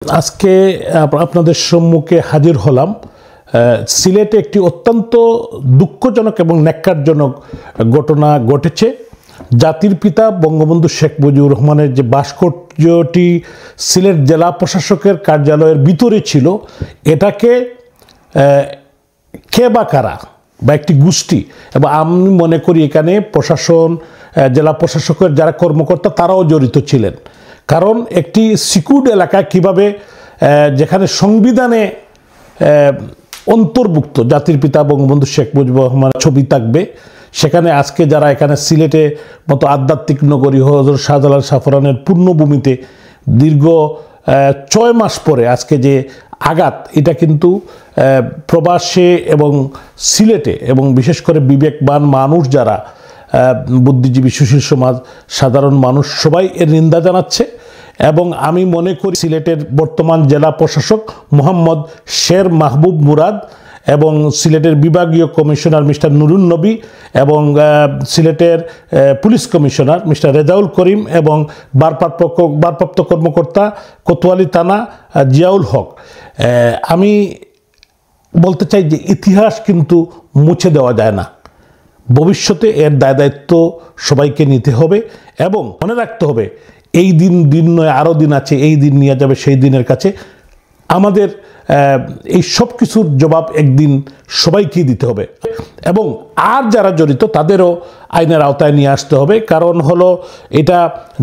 আজকে আপনাদের সম্মুখে হাজির হলাম সিলেটে একটি অত্যন্ত দুঃখজনক এবং ন্যাক্কারজনক ঘটনা ঘটেছে। জাতির পিতা বঙ্গবন্ধু শেখ মুজিবুর রহমানের যে ভাস্কর্যটি সিলেট জেলা প্রশাসকের কার্যালয়ের ভিতরে ছিল, এটাকে কে বা কারা বা একটি গোষ্ঠী, এবং আমি মনে করি এখানে প্রশাসন, জেলা প্রশাসকের যারা কর্মকর্তা তারাও জড়িত ছিলেন। কারণ একটি সিকিউরড এলাকা কিভাবে, যেখানে সংবিধানে অন্তর্ভুক্ত জাতির পিতা বঙ্গবন্ধু শেখ মুজিবুর রহমান ছবি থাকবে, সেখানে আজকে যারা এখানে সিলেটে মতো আধ্যাত্মিক নগরী হযরত শাহজালাল শাহপরানের পূর্ণভূমিতে দীর্ঘ 6 মাস পরে আজকে যে আঘাত, এটা কিন্তু প্রবাসে এবং সিলেটে এবং বিশেষ করে বিবেকবান মানুষ যারা, বুদ্ধিজীবী, সুশীল সমাজ, সাধারণ মানুষ সবাই এর নিন্দা জানাচ্ছে। এবং আমি মনে করি সিলেটের বর্তমান জেলা প্রশাসক মোহাম্মদ শের মাহবুব মুরাদ এবং সিলেটের বিভাগীয় কমিশনার মিস্টার নুরুন নবী সিলেটের police commissioner mister Rezaul Karim এবং ভারপ্রাপ্ত কর্মকর্তা কোতোয়ালি থানা জিয়াউল হক, আমি বলতে চাই যে ইতিহাস কিন্তু মুছে দেওয়া যায় না। ভবিষ্যতে এর দায়িত্ব সবাইকে নিতে হবে এবং মনে রাখতে হবে, এই দিন নয়, আরও দিন আছে, এই দিন নিয়ে যাবে সেই দিনের কাছে। আমাদের এই সব কিছুর জবাব একদিন সবাইকেই দিতে হবে এবং আর যারা জড়িত তাদেরও আইনের আওতায় নিয়ে আসতে হবে। কারণ হলো, এটা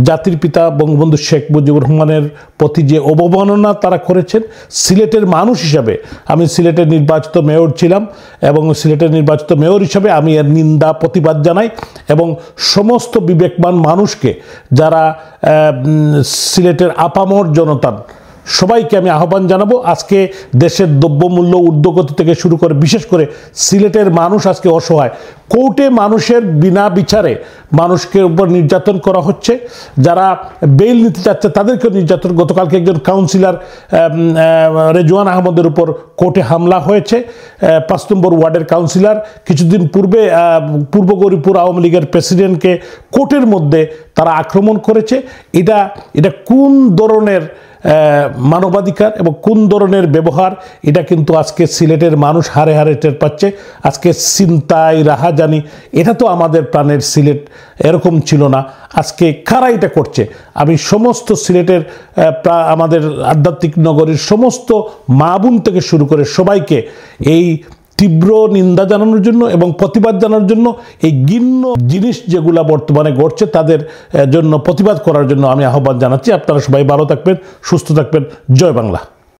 জাতির পিতা বঙ্গবন্ধু শেখ মুজিবুর রহমানের প্রতি যে অবমাননা তারা করেছেন, সিলেটের মানুষ হিসাবে আমি সিলেটের নির্বাচিত মেয়র ছিলাম এবং সিলেটের নির্বাচিত মেয়র হিসাবে আমি এর নিন্দা প্রতিবাদ জানাই এবং সমস্ত বিবেকবান মানুষকে, যারা সিলেটের আপামর জনতার সবাইকে আমি আহ্বান জানাবো। আজকে দেশের দ্রব্যমূল্য ঊর্ধ্বগতি থেকে শুরু করে বিশেষ করে সিলেটের মানুষ আজকে অসহায়। কোর্টে মানুষের বিনা বিচারে মানুষকে উপর নির্যাতন করা হচ্ছে, যারা বেইল নিতে চাচ্ছে তাদেরকে নির্যাতন। গতকালকে একজন কাউন্সিলর রেজওয়ান আহমদের উপর কোর্টে হামলা হয়েছে, 5 নম্বর ওয়ার্ডের কাউন্সিলর। কিছুদিন পূর্বে পূর্ব গৌরীপুর আওয়ামী লীগের প্রেসিডেন্টকে কোর্টের মধ্যে তারা আক্রমণ করেছে। এটা কোন ধরনের মানবাধিকার এবং কোন ধরনের ব্যবহার, এটা কিন্তু আজকে সিলেটের মানুষ হারে হারে টের পাচ্ছে। আজকে ছিনতাই, রাহাজানি, এটা তো আমাদের প্রাণের সিলেট এরকম ছিল না। আজকে কারা এটা করছে? আমি সমস্ত সিলেটের আমাদের আধ্যাত্মিক নগরীর সমস্ত মা বোন থেকে শুরু করে সবাইকে এই তীব্র নিন্দা জানানোর জন্য এবং প্রতিবাদ জানানোর জন্য, এই ঘৃণ্য জিনিস যেগুলো বর্তমানে ঘটছে তাদের জন্য প্রতিবাদ করার জন্য আমি আহ্বান জানাচ্ছি। আপনারা সবাই ভালো থাকবেন, সুস্থ থাকবেন। জয় বাংলা।